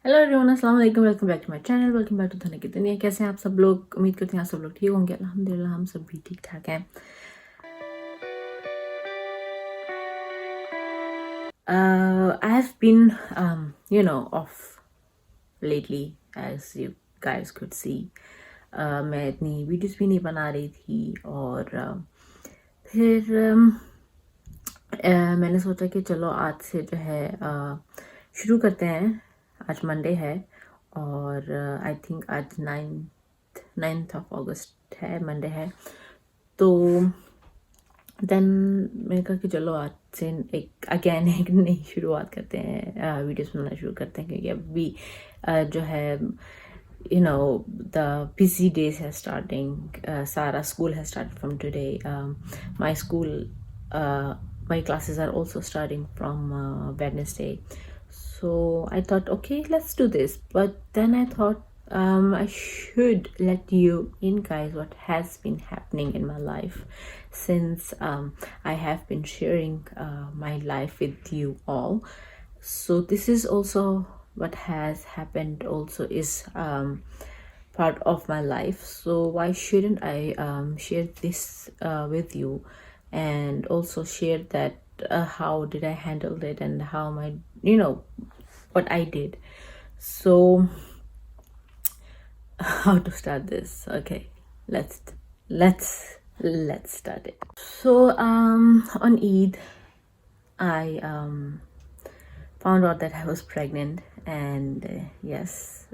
Hello everyone, अस्सलाम वालेकुम। Welcome back to my channel. Welcome back to Dhanak की दुनिया। कैसे हैं आप सब लोग? उम्मीद करते हैं आप सब लोग ठीक होंगे। अल्हम्दुलिल्लाह हम सब भी ठीक ठाक हैं। I have been off lately, as you guys could see. मैं इतनी वीडियोस भी नहीं बना रही थी और फिर मैंने सोचा कि चलो आज से जो है शुरू करते हैं। आज मंडे है और आई थिंक आज 9th ऑफ अगस्त है, मंडे है। तो देन मैंने कहा कि चलो आज से एक नई शुरुआत करते हैं, वीडियोस बनाना शुरू करते हैं, क्योंकि अभी जो है the busy days has starting. Sarah school has started from today. My school, my classes are also starting from Wednesday. So I thought, okay, let's do this. But then I thought I should let you in, guys, what has been happening in my life since I have been sharing my life with you all. So this is also what has happened, also is part of my life. So why shouldn't I share this with you, and also share that how did I handle it and how my what I did. So how to start this? Okay, let's start it. So on Eid I found out that I was pregnant, and yes,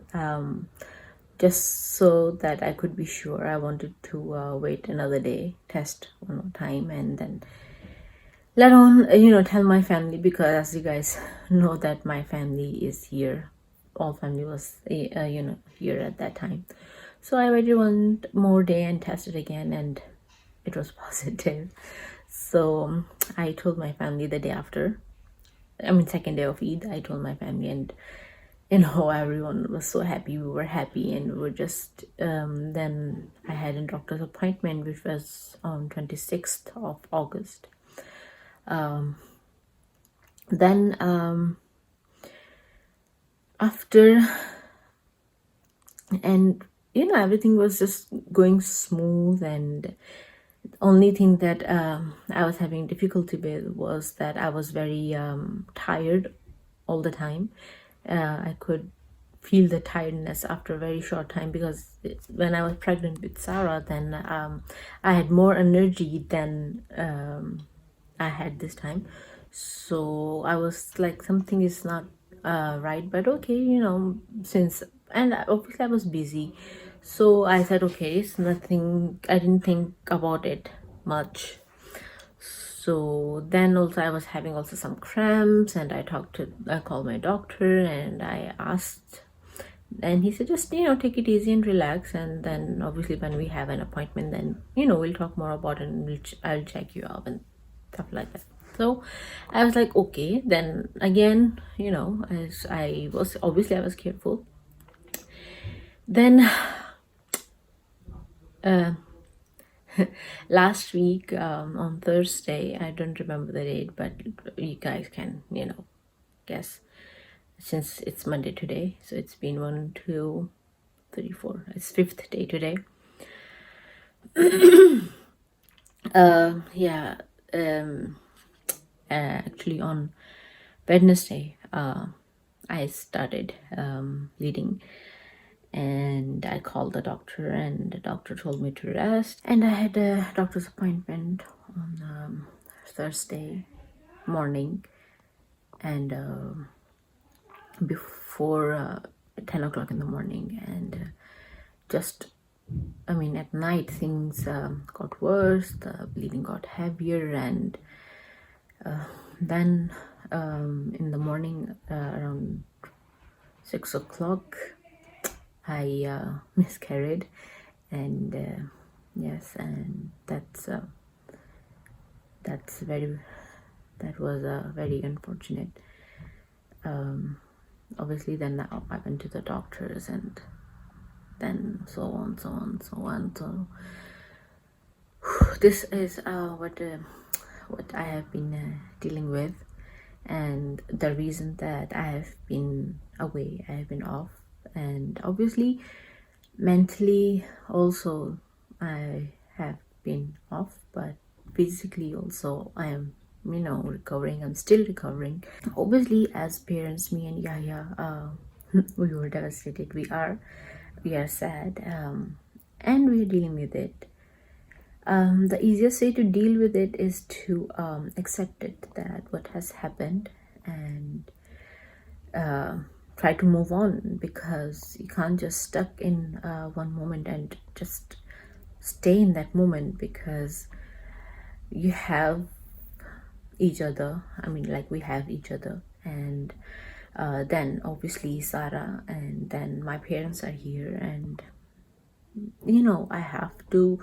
just so that I could be sure, I wanted to wait another day, test one more time, and then let on tell my family, because as you guys know that my family is here. All family was here at that time. So I waited one more day and tested again, and it was positive. So I told my family the day after, I mean second day of Eid. I told my family, and everyone was so happy. We were happy, and we were just then I had a doctor's appointment, which was on 26th of August. Then after, and everything was just going smooth, and the only thing that I was having difficulty with was that I was very tired all the time. I could feel the tiredness after a very short time, because when I was pregnant with Sarah, then I had more energy than I had this time. So I was like, something is not right, but okay, since, and obviously I was busy. So I said, okay, it's nothing. I didn't think about it much. So then also I was having also some cramps, and I called my doctor and I asked, and he said, just take it easy and relax, and then obviously when we have an appointment, then we'll talk more about it, and I'll check you out and stuff like that. So I was like, okay. Then again, as I was careful. Then last week on Thursday, I don't remember the date, but you guys can guess, since it's Monday today. So it's been 1, 2, 3, 4, it's 5th day today. Actually on Wednesday I started bleeding, and I called the doctor, and the doctor told me to rest, and I had a doctor's appointment on Thursday morning, and before 10 o'clock in the morning, and just, I mean, at night things got worse, the bleeding got heavier, and then in the morning around 6 o'clock I miscarried, and yes, and that was very unfortunate. Obviously then I went to the doctors, and then so on. So this is what I have been dealing with, and the reason that I have been away. I have been off, and obviously mentally also I have been off, but physically also I am, recovering. I'm still recovering. Obviously, as parents, me and Yahya, we were devastated. We are sad, and we are dealing with it. The easiest way to deal with it is to accept it, that what has happened, and try to move on, because you can't just stuck in one moment and just stay in that moment, because you have each other. I mean, like, we have each other, and then obviously Sarah, and then my parents are here, and I have to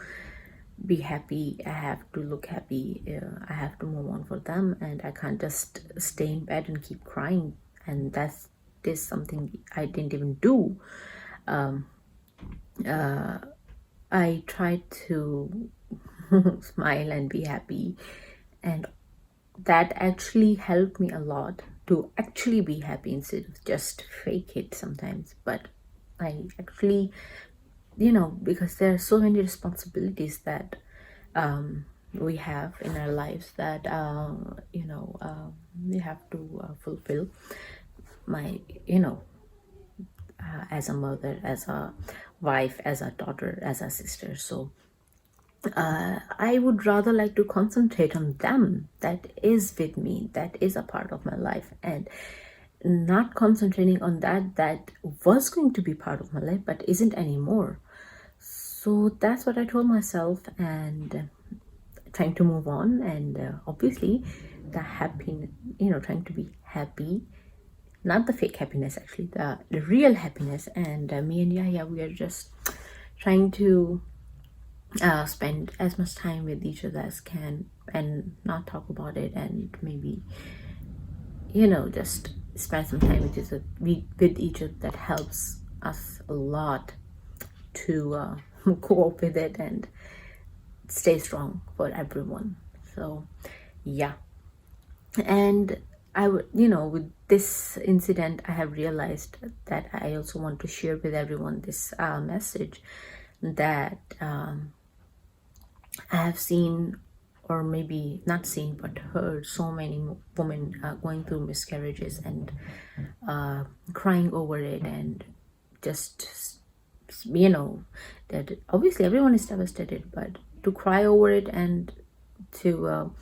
be happy, I have to look happy, I have to move on for them, and I can't just stay in bed and keep crying. And that's this something I didn't even do. I tried to smile and be happy, and that actually helped me a lot to actually be happy instead of just fake it sometimes. But I actually, because there are so many responsibilities that we have in our lives, that we have to fulfill. My, as a mother, as a wife, as a daughter, as a sister. So I would rather like to concentrate on them, that is with me, that is a part of my life, and not concentrating on that was going to be part of my life but isn't anymore. So that's what I told myself, and trying to move on, and obviously the happy, trying to be happy, not the fake happiness, actually the real happiness. And me and Yahya, we are just trying to spend as much time with each other as can, and not talk about it, and maybe just spend some time with each other. That helps us a lot to cope with it and stay strong for everyone. So yeah. And I would, with this incident, I have realized that I also want to share with everyone this message, that I have seen, or maybe not seen, but heard so many women going through miscarriages, and crying over it, and just, that obviously everyone is devastated, but to cry over it, and to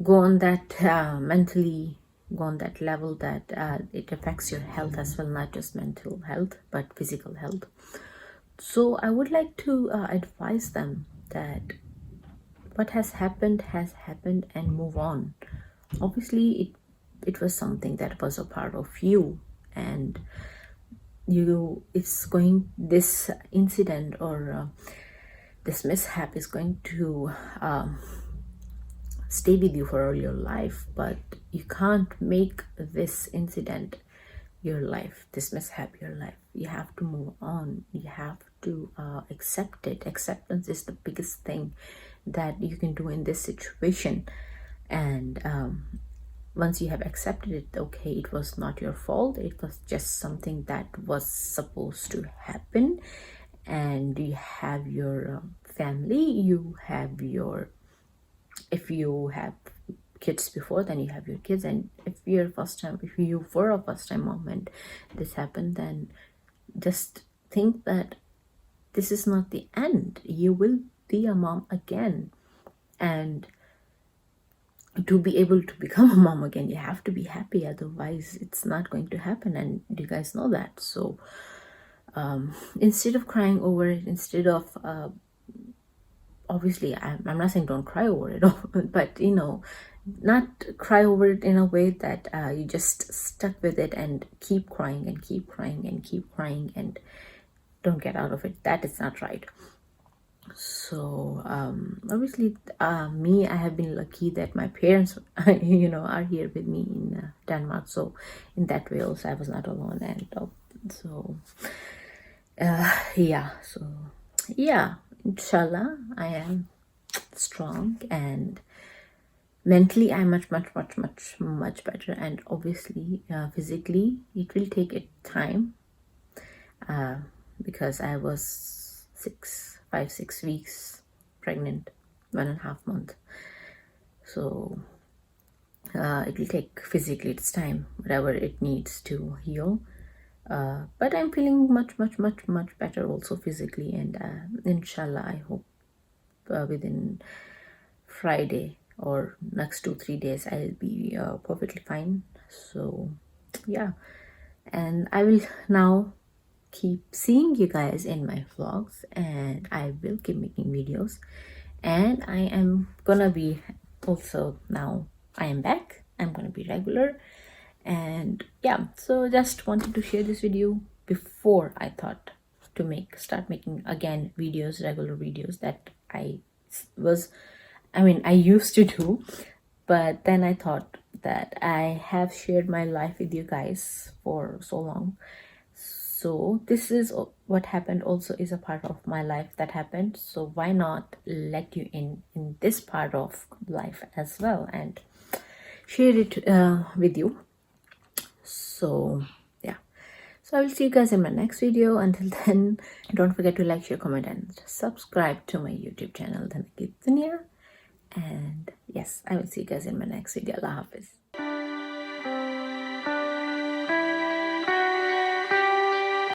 go on that mentally, go on that level, that it affects your health as well, not just mental health but physical health. So I would like to advise them that what has happened, and move on. Obviously it was something that was a part of you, and this incident, or this mishap, is going to stay with you for all your life. But you can't make this incident your life, this mishap your life. You have to move on. You have to accept it. Acceptance is the biggest thing that you can do in this situation. And once you have accepted it, okay, it was not your fault, it was just something that was supposed to happen. And you have your family, you have your, if you have kids before, then you have your kids. And if you were a first time mom and this happened, then just think that this is not the end. You will be a mom again, and to be able to become a mom again, you have to be happy, otherwise it's not going to happen, and you guys know that. So instead of crying over it, instead of obviously I'm not saying don't cry over it, but not cry over it in a way that you just stuck with it and keep crying and keep crying and keep crying and don't get out of it. That is not right. So obviously me, I have been lucky that my parents are here with me in Denmark. So in that way also I was not alone. And so inshallah I am strong, and mentally I'm much better, and obviously physically it will take it time, because I was 6 weeks pregnant, 1.5 months. So it will take physically its time, whatever it needs to heal. But I'm feeling much better also physically, and inshallah I hope within Friday or next 2-3 days I'll be perfectly fine. So yeah, and I will now keep seeing you guys in my vlogs, and I will keep making videos, and I am gonna be also, now I am back, I'm gonna be regular. And yeah, so just wanted to share this video before I thought to start making again videos, regular videos that I used to do. But then I thought that I have shared my life with you guys for so long, so this is what happened also is a part of my life that happened, so why not let you in this part of life as well and share it with you. So yeah, so I will see you guys in my next video. Until then, don't forget to like, share, comment, and subscribe to my YouTube channel, Duniya. And yes, I will see you guys in my next video. Allah Hafiz.